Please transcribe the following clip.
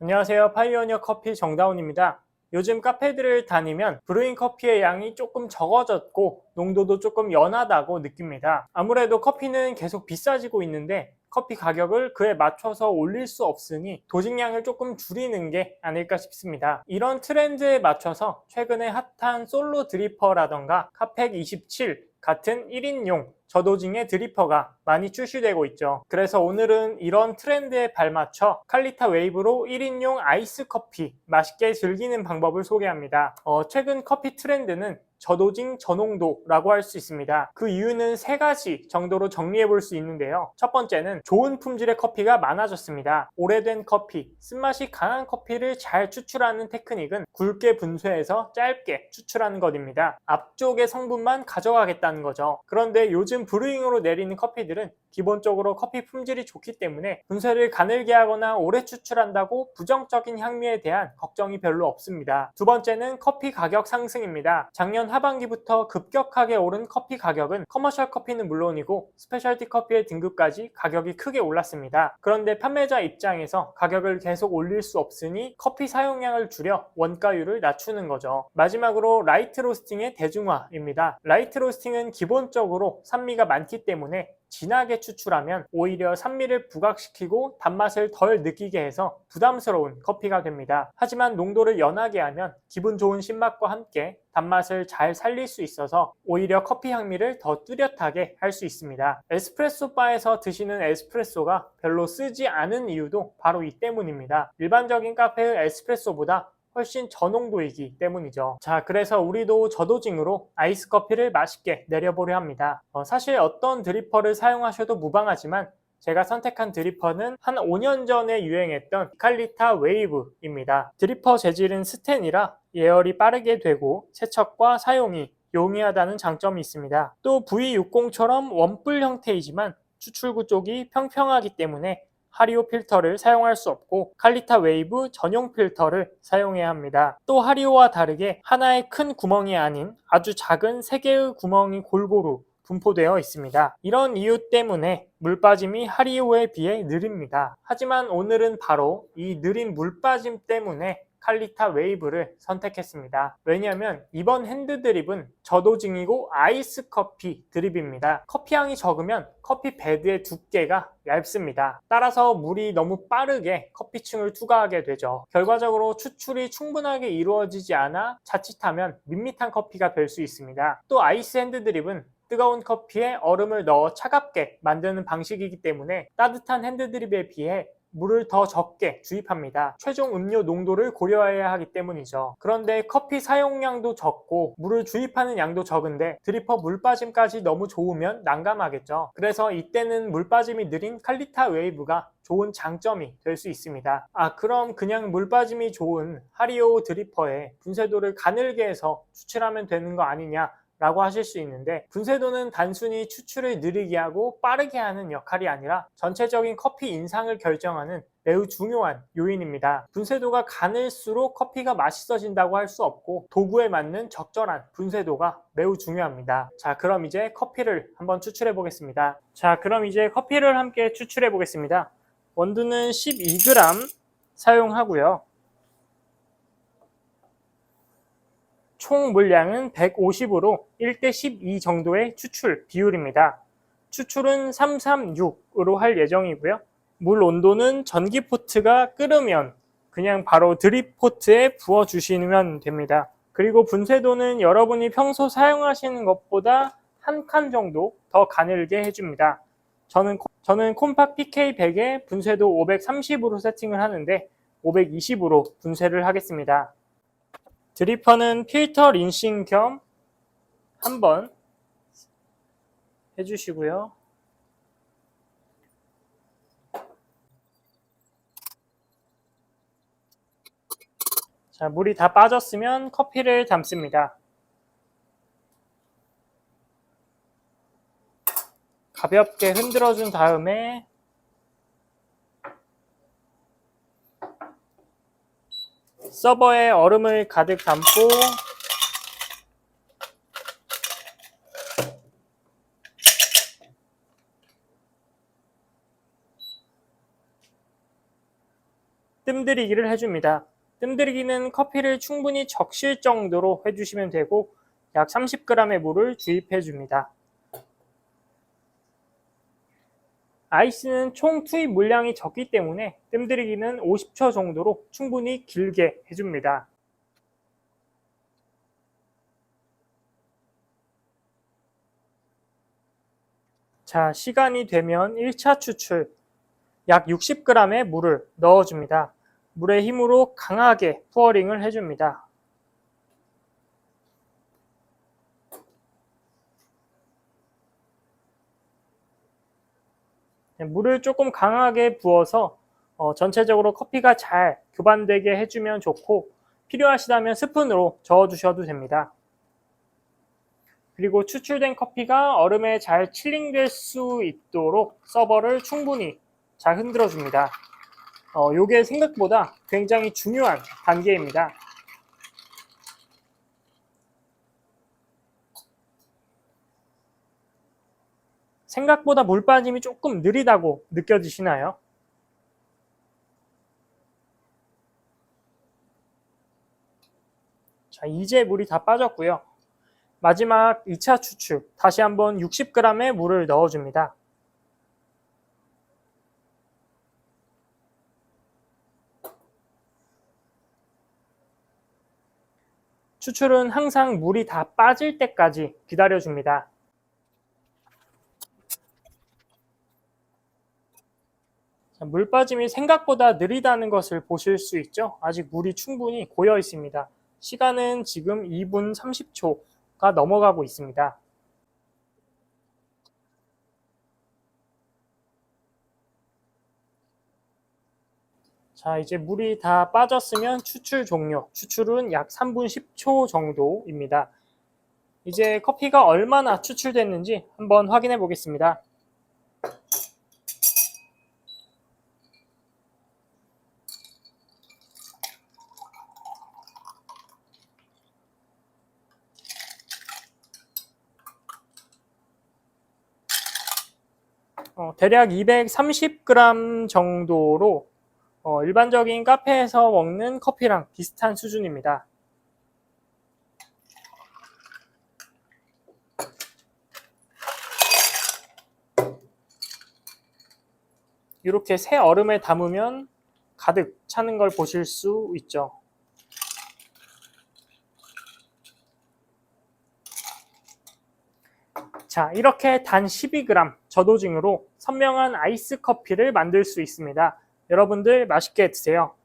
안녕하세요. 파이오니어 커피 정다운입니다. 요즘 카페들을 다니면 브루잉 커피의 양이 조금 적어졌고 농도도 조금 연하다고 느낍니다. 아무래도 커피는 계속 비싸지고 있는데 커피 가격을 그에 맞춰서 올릴 수 없으니 도식량을 조금 줄이는 게 아닐까 싶습니다. 이런 트렌드에 맞춰서 최근에 핫한 솔로 드리퍼라던가 카팩 27 같은 1인용 저도징의 드리퍼가 많이 출시되고 있죠. 그래서 오늘은 이런 트렌드에 발맞춰 칼리타 웨이브로 1인용 아이스 커피 맛있게 즐기는 방법을 소개합니다. 최근 커피 트렌드는 저도징 저농도라고 할 수 있습니다. 그 이유는 세 가지 정도로 정리해 볼 수 있는데요. 첫 번째는 좋은 품질의 커피가 많아졌습니다. 오래된 커피, 쓴맛이 강한 커피를 잘 추출하는 테크닉은 굵게 분쇄해서 짧게 추출하는 것입니다. 앞쪽의 성분만 가져가겠다는 거죠. 그런데 요즘 브루잉으로 내리는 커피들은 기본적으로 커피 품질이 좋기 때문에 분쇄를 가늘게 하거나 오래 추출한다고 부정적인 향미에 대한 걱정이 별로 없습니다. 두 번째는 커피 가격 상승입니다. 작년 하반기부터 급격하게 오른 커피 가격은 커머셜 커피는 물론이고 스페셜티 커피의 등급까지 가격이 크게 올랐습니다. 그런데 판매자 입장에서 가격을 계속 올릴 수 없으니 커피 사용량을 줄여 원가율을 낮추는 거죠. 마지막으로 라이트 로스팅의 대중화입니다. 라이트 로스팅은 기본적으로 산미가 많기 때문에 진하게 추출하면 오히려 산미를 부각시키고 단맛을 덜 느끼게 해서 부담스러운 커피가 됩니다. 하지만 농도를 연하게 하면 기분 좋은 신맛과 함께 단맛을 잘 살릴 수 있어서 오히려 커피 향미를 더 뚜렷하게 할 수 있습니다. 에스프레소 바에서 드시는 에스프레소가 별로 쓰지 않은 이유도 바로 이 때문입니다. 일반적인 카페의 에스프레소보다 훨씬 저농도이기 때문이죠. 자, 그래서 우리도 저도징으로 아이스 커피를 맛있게 내려보려 합니다. 사실 어떤 드리퍼를 사용하셔도 무방하지만 제가 선택한 드리퍼는 한 5년 전에 유행했던 칼리타 웨이브입니다. 드리퍼 재질은 스텐이라 예열이 빠르게 되고 세척과 사용이 용이하다는 장점이 있습니다. 또 V60처럼 원뿔 형태이지만 추출구 쪽이 평평하기 때문에 하리오 필터를 사용할 수 없고 칼리타 웨이브 전용 필터를 사용해야 합니다. 또 하리오와 다르게 하나의 큰 구멍이 아닌 아주 작은 3개의 구멍이 골고루 분포되어 있습니다. 이런 이유 때문에 물 빠짐이 하리오에 비해 느립니다. 하지만 오늘은 바로 이 느린 물 빠짐 때문에 칼리타 웨이브를 선택했습니다. 왜냐하면 이번 핸드 드립은 저도징이고 아이스 커피 드립입니다. 커피향이 적으면 커피 베드의 두께가 얇습니다. 따라서 물이 너무 빠르게 커피층을 투과하게 되죠. 결과적으로 추출이 충분하게 이루어지지 않아 자칫하면 밋밋한 커피가 될 수 있습니다. 또 아이스 핸드 드립은 뜨거운 커피에 얼음을 넣어 차갑게 만드는 방식이기 때문에 따뜻한 핸드 드립에 비해 물을 더 적게 주입합니다. 최종 음료 농도를 고려해야 하기 때문이죠. 그런데 커피 사용량도 적고 물을 주입하는 양도 적은데 드리퍼 물 빠짐까지 너무 좋으면 난감하겠죠. 그래서 이때는 물 빠짐이 느린 칼리타 웨이브가 좋은 장점이 될 수 있습니다. 그럼 그냥 물 빠짐이 좋은 하리오 드리퍼에 분쇄도를 가늘게 해서 추출하면 되는 거 아니냐 라고 하실 수 있는데, 분쇄도는 단순히 추출을 느리게 하고 빠르게 하는 역할이 아니라 전체적인 커피 인상을 결정하는 매우 중요한 요인입니다. 분쇄도가 가늘수록 커피가 맛있어진다고 할 수 없고 도구에 맞는 적절한 분쇄도가 매우 중요합니다. 자, 그럼 이제 커피를 한번 추출해 보겠습니다. 자, 그럼 이제 커피를 함께 추출해 보겠습니다. 원두는 12g 사용하고요. 총 물량은 150으로 1대12 정도의 추출 비율입니다. 추출은 336으로 할 예정이고요. 물 온도는 전기 포트가 끓으면 그냥 바로 드립 포트에 부어 주시면 됩니다. 그리고 분쇄도는 여러분이 평소 사용하시는 것보다 한 칸 정도 더 가늘게 해줍니다. 저는 콤팍 PK100에 분쇄도 530으로 세팅을 하는데 520으로 분쇄를 하겠습니다. 드리퍼는 필터 린싱 겸 한번 해주시고요. 자, 물이 다 빠졌으면 커피를 담습니다. 가볍게 흔들어준 다음에 서버에 얼음을 가득 담고 뜸들이기를 해줍니다. 뜸들이기는 커피를 충분히 적실 정도로 해주시면 되고 약 30g의 물을 주입해 줍니다. 아이스는 총 투입 물량이 적기 때문에 뜸들이기는 50초 정도로 충분히 길게 해줍니다. 자, 시간이 되면 1차 추출 약 60g의 물을 넣어줍니다. 물의 힘으로 강하게 푸어링을 해줍니다. 물을 조금 강하게 부어서 전체적으로 커피가 잘 교반되게 해주면 좋고 필요하시다면 스푼으로 저어주셔도 됩니다. 그리고 추출된 커피가 얼음에 잘 칠링될 수 있도록 서버를 충분히 잘 흔들어 줍니다. 이게 생각보다 굉장히 중요한 단계입니다. 생각보다 물 빠짐이 조금 느리다고 느껴지시나요? 자, 이제 물이 다 빠졌고요. 마지막 2차 추출, 다시 한번 60g의 물을 넣어줍니다. 추출은 항상 물이 다 빠질 때까지 기다려줍니다. 물 빠짐이 생각보다 느리다는 것을 보실 수 있죠? 아직 물이 충분히 고여 있습니다. 시간은 지금 2분 30초가 넘어가고 있습니다. 자, 이제 물이 다 빠졌으면 추출 종료. 추출은 약 3분 10초 정도입니다. 이제 커피가 얼마나 추출됐는지 한번 확인해 보겠습니다. 대략 230g 정도로 일반적인 카페에서 먹는 커피랑 비슷한 수준입니다. 이렇게 새 얼음에 담으면 가득 차는 걸 보실 수 있죠. 자, 이렇게 단 12g 저도징으로 선명한 아이스 커피를 만들 수 있습니다. 여러분들 맛있게 드세요.